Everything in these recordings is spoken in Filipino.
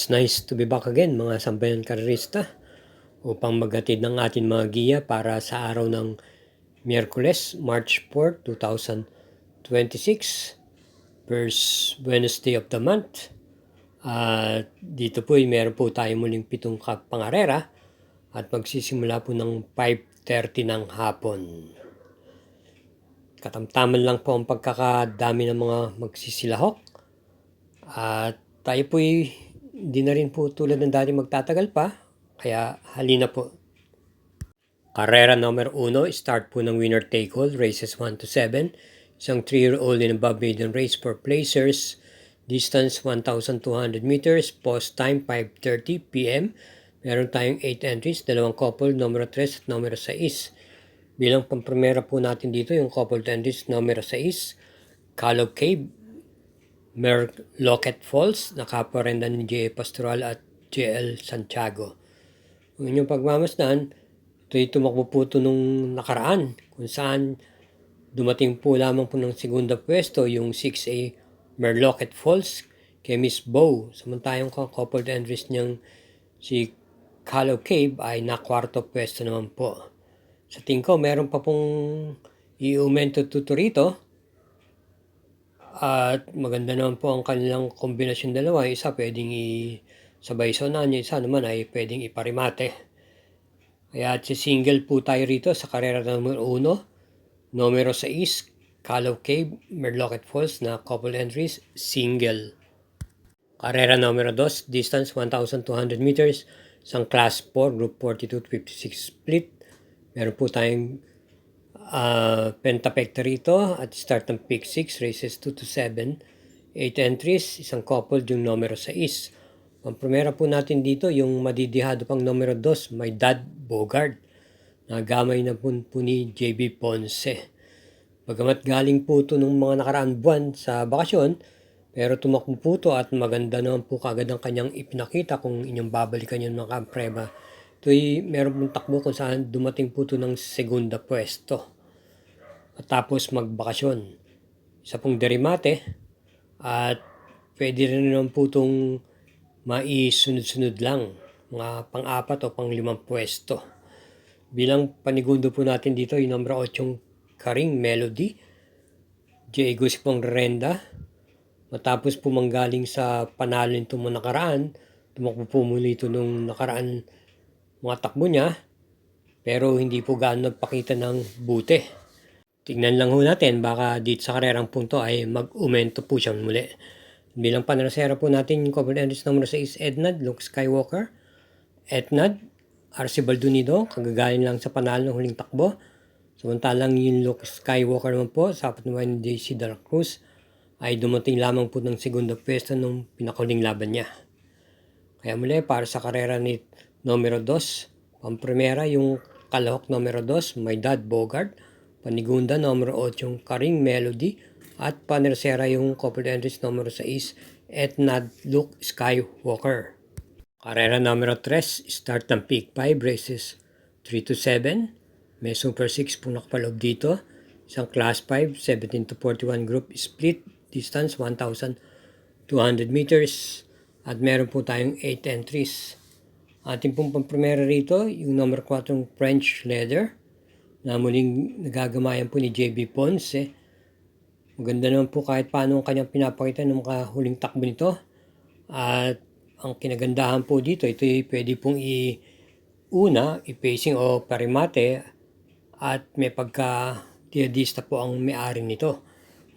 It's nice to be back again mga sambayan karerista upang maghatid ng ating mga giya para sa araw ng Miyerkules, March 4, 2026, first Wednesday of the month. At dito po meron po tayo muling 7 pangarera at magsisimula po ng 5:30 ng hapon. Katamtaman lang po ang pagkakadami ng mga magsisilahok at tayo po hindi na rin po tulad ng dati magtatagal pa, kaya halina po. Karera number 1, start po ng winner take all, races 1 to 7. Isang 3-year-old and above maiden race for placers. Distance 1,200 meters, post time 5:30 p.m. Meron tayong 8 entries, dalawang couple, numero 3 at numero 6. Bilang pampremera po natin dito, yung couple entries, numero 6, Callow Cave, Locket Falls, nakaparenda ni J.A. Pastoral at J.L. Santiago. Kung inyong pagmamasdan, ito'y tumakbo po ito nung nakaraan, kung saan dumating po lamang po ng segunda pwesto yung 6A Merlocket Falls kay Miss Bow. Samantalang coupled entries niyang si Callow Cave ay nakwarto pwesto naman po. Sa tingin ko, meron pa pong i-aumento tuto rito. At maganda naman po ang kanilang kombinasyon dalawa. Isa pwedeng isabay sa unahan, isa naman ay pwedeng iparimate. Kaya single po tayo rito sa karera numero 1. Numero 6, Callow Cave, Merlocket Falls na couple entries, single. Karera numero 2, distance 1,200 meters, isang class 4, group 42 to 56 split. Meron po tayong pentapekta rito at start ng pick 6, races 2 to 7. 8 entries, isang couple yung numero 6. Ang primera po natin dito, yung madidihado pang numero 2, may Dad Bogart. Nagamay na po ni JB Ponce. Bagamat galing po ito nung mga nakaraang buwan sa bakasyon, pero tumakbo po ito at maganda naman po kagad ang kanyang ipinakita kung inyong babalikan yung mga kamprema. Ito'y meron pong takbo kung saan dumating po ito ng segunda pwesto. At tapos magbakasyon. Isa pong derimate at pwede rin naman po itong maisunod-sunod lang, mga pang-4 o pang-5 pwesto. Bilang panigundo po natin dito yung number 8 Karing Melody, J. Gusipong Renda. Matapos po manggaling sa panalo nito mga nakaraan, tumakbo po muli ito nung nakaraan mga takbo niya, pero hindi po gaano nagpakita ng buti. Tignan lang ho natin, baka dito sa karerang punto ay mag-umento po siyang muli. Bilang panarasera po natin yung couple entries number 6, Ednad, Luke Skywalker. Ednad, RC Baldunido, kagagaling lang sa panalo ng huling takbo. Samantalang yung Luke Skywalker naman po, sapat naman ni JC De La Cruz, ay dumating lamang po ng segunda pwesto nung pinakuling laban niya. Kaya muli, para sa karera ni numero 2, pampremera yung kalahok numero 2, may Dad Bogart. Panigunda numero 8, Karing Melody. At panersera yung couple entries numero 6, Etnad Luke Skywalker. Karera numero 3, start ng peak 5, races 3 to 7. May Super 6 po nakapaloob dito. Isang class 5, 17 to 41 group split, distance 1,200 meters. At meron po tayong 8 entries. Ating pong pampremera rito, yung number 4 French Leather, na muling nagagamayan po ni JB Ponce. Maganda naman po kahit paano ang kanyang pinapakita ng mga huling takbo nito. At ang kinagandahan po dito, ito pwede pong i-pacing o parimate at may pagka-tiadista po ang may-ari nito.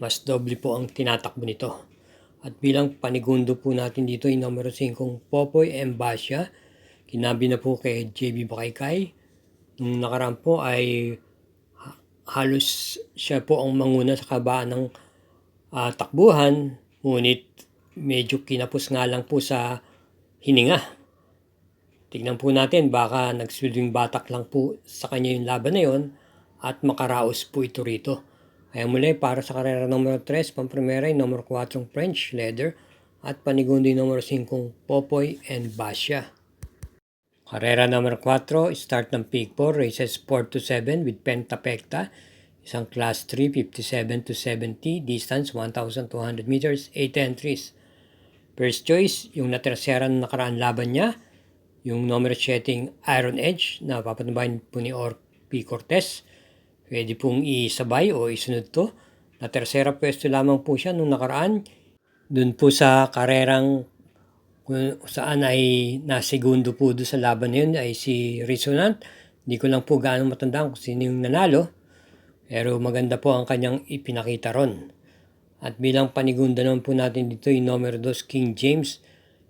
Mas doble po ang tinatakbo nito. At bilang panigundo po natin dito yung numero 5, Popoy Embasya. Kinabi na po kay JB Bakaykay. Nung nakaraan po ay halos siya po ang manguna sa kabaan ng takbuhan, ngunit medyo kinapos nga lang po sa hininga. Tignan po natin, baka nagswilding batak lang po sa kanya yung laban na yon at makaraos po ito rito. Kaya muli, para sa karera numero 3, pampremera yung numero 4 French Leather at panigundo yung numero 5 Popoy and Basya. Karera number 4, start ng peak 4, races 4 to 7 with pentapekta. Isang class 3, 57 to 70, distance 1,200 meters, 8 entries. First choice, yung natersera na nakaraan laban niya, yung numero 7 Iron Edge na papatubayan po ni Orpi Cortez. Pwede pong isabay o isunod to. Natersera pwesto lamang po siya nung nakaraan. Doon po sa karerang kung saan ay nasegundo po doon sa laban na yun ay si Resonant. Hindi ko lang po gaano matandaan kung sino yung nanalo. Pero maganda po ang kanyang ipinakita ron. At bilang panigunda naman po natin dito yung numero 2 King James.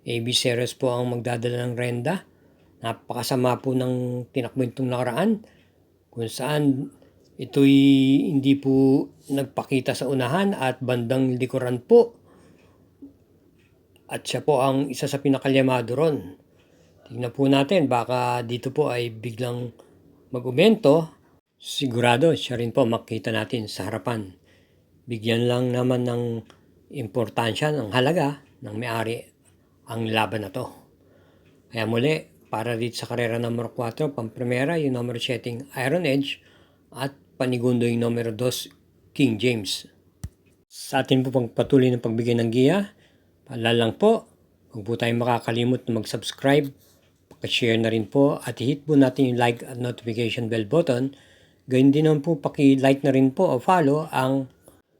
AB Ceres po ang magdadala ng renda. Napakasama po ng tinakbo itong nakaraan. Kung saan ito'y hindi po nagpakita sa unahan at bandang likuran po. At siya po ang isa sa pinakalyamado ron. Tingnan po natin, baka dito po ay biglang mag-umento. Sigurado siya rin po makita natin sa harapan. Bigyan lang naman ng importansya, ng halaga ng may-ari ang laban na to. Kaya muli, para dito sa karera numero 4, pamprimera yung numero 7 Iron Edge at panigundo yung numero 2 King James. Sa atin po pang patuloy ng pagbigay ng giya, paalala lang po, huwag po tayong makakalimot na mag-subscribe, paki-share na rin po at i-hit po natin yung like at notification bell button. Gayun din naman po paki-like na rin po o follow ang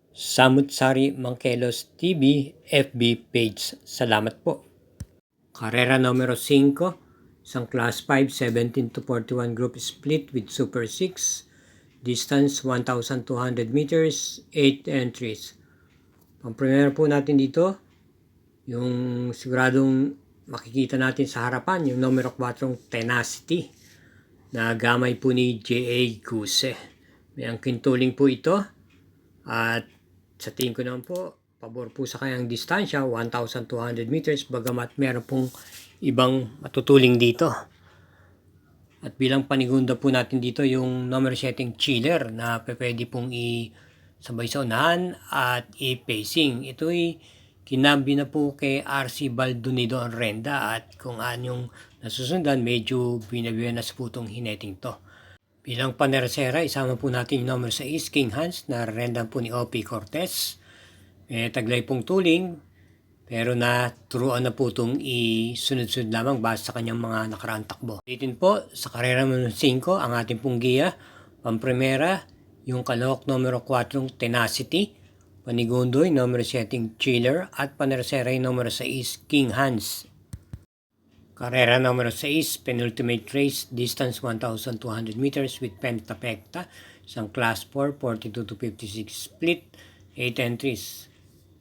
Samut-Sari Mangkelos TV FB page. Salamat po. Karera numero 5, isang class 5, 17 to 41 group split with Super 6. Distance 1,200 meters, 8 entries. Pang-primera po natin dito, yung siguradong makikita natin sa harapan, yung numero 4 Tenacity na gamay po ni J.A. Guse. May angkin tuling po ito at sa tingin ko naman po, pabor po sa kanyang distansya, 1,200 meters, bagamat meron pong ibang matutuling dito. At bilang panigunda po natin dito, yung numero 7 Chiller na pwede pong isabay sa unahan at i-pacing. Ito'y kinabi na po kay RC Baldonido ang renda at kung anyong nasusundan, medyo binabiyanas po itong hineting to. Bilang panersera, isama po natin yung numero 6, King Hans, na renda po ni O.P. Cortez. Taglay pong tuling, pero naturuan na po itong isunod-sunod lamang base sa kanyang mga nakaraang takbo. Ulitin po, sa karera numero 5, ang ating pong giya, pamprimera, yung kalahok numero 4, Tenacity, panigundo yung numero 7, Chiller, at panersera yung numero 6, King Hans. Karera numero 6, penultimate race, distance 1,200 meters with Pentapecta, isang class 4, 42 to 56 split, 8 entries.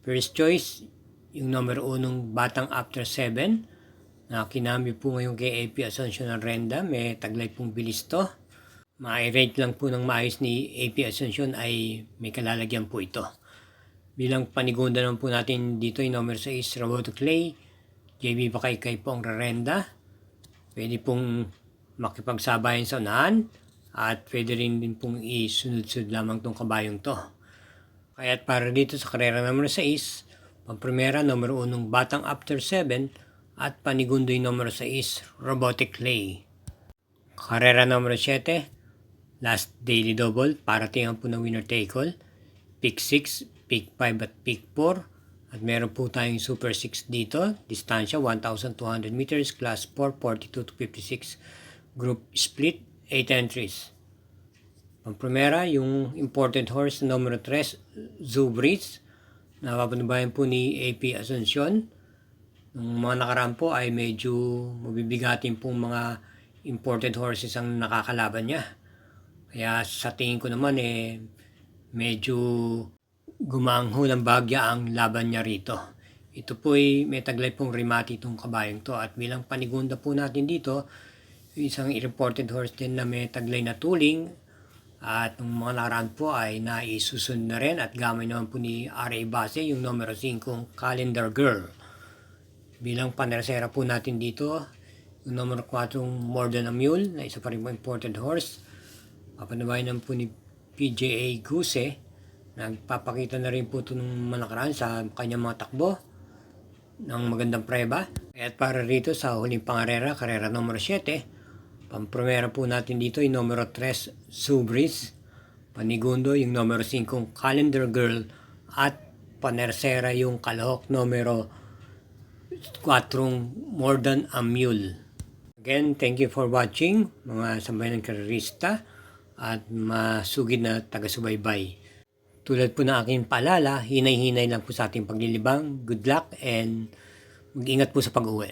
First choice, yung numero 1, Batang After 7, na kinami po ngayon kay AP Asuncion ng renda, may taglay pong bilis to. Ma-rate lang po ng maayos ni AP Asuncion ay may kalalagyan po ito. Bilang panigunda naman po natin dito yung numero 6, Roberto Clay, JB Bakaykay po ang rerenda. Pwede pong makipagsabayan sa unahan at pwede rin din pong isunod-sunod lamang tong kabayong to. Kaya't para dito sa karera numero 6, pamprimera numero 1 Batang After 7 at panigundo yung numero 6 Robotic Clay. Karera numero 7, last daily double, para tingnan po ng winner take all, pick 6, pick 5 at pick 4. At meron po tayong Super 6 dito, distansya 1,200 meters, class 4, 42 to 56, group split, 8 entries. Pang-primera, yung imported horse numero 3, Zubris, na papanubayan po ni AP Asuncion. Nung mga nakaraan po ay medyo mabibigatin pong mga imported horses ang nakakalaban niya. Kaya sa tingin ko naman medyo gumangho ng bagya ang laban niya rito. Ito po ay may taglay pong remati itong kabayong to at bilang panigunda po natin dito, isang reported horse din na may taglay na tuling at nung mga nakaraan po ay naisusunod na rin at gamay naman po ni R.A. Base yung numero 5 Calendar Girl. Bilang panersera po natin dito, yung numero 4 More Than a Mule na isa pa rin po imported horse. Papanabayan naman po ni PJA Guse. Nagpapakita na rin po ito ng nakaraan sa kanyang mga takbo ng magandang preba. At para rito sa huling pangarera, karera numero 7, pampromera po natin dito yung numero 3, Zubris, panigundo yung numero 5, Calendar Girl, at panersera yung kalahok numero more than a mule. Again, thank you for watching mga sambayanang karerista at masugid na taga-subaybay. Tulad po ng aking paalala, hinay-hinay lang po sa ating paglilibang. Good luck and mag-ingat po sa pag-uwi.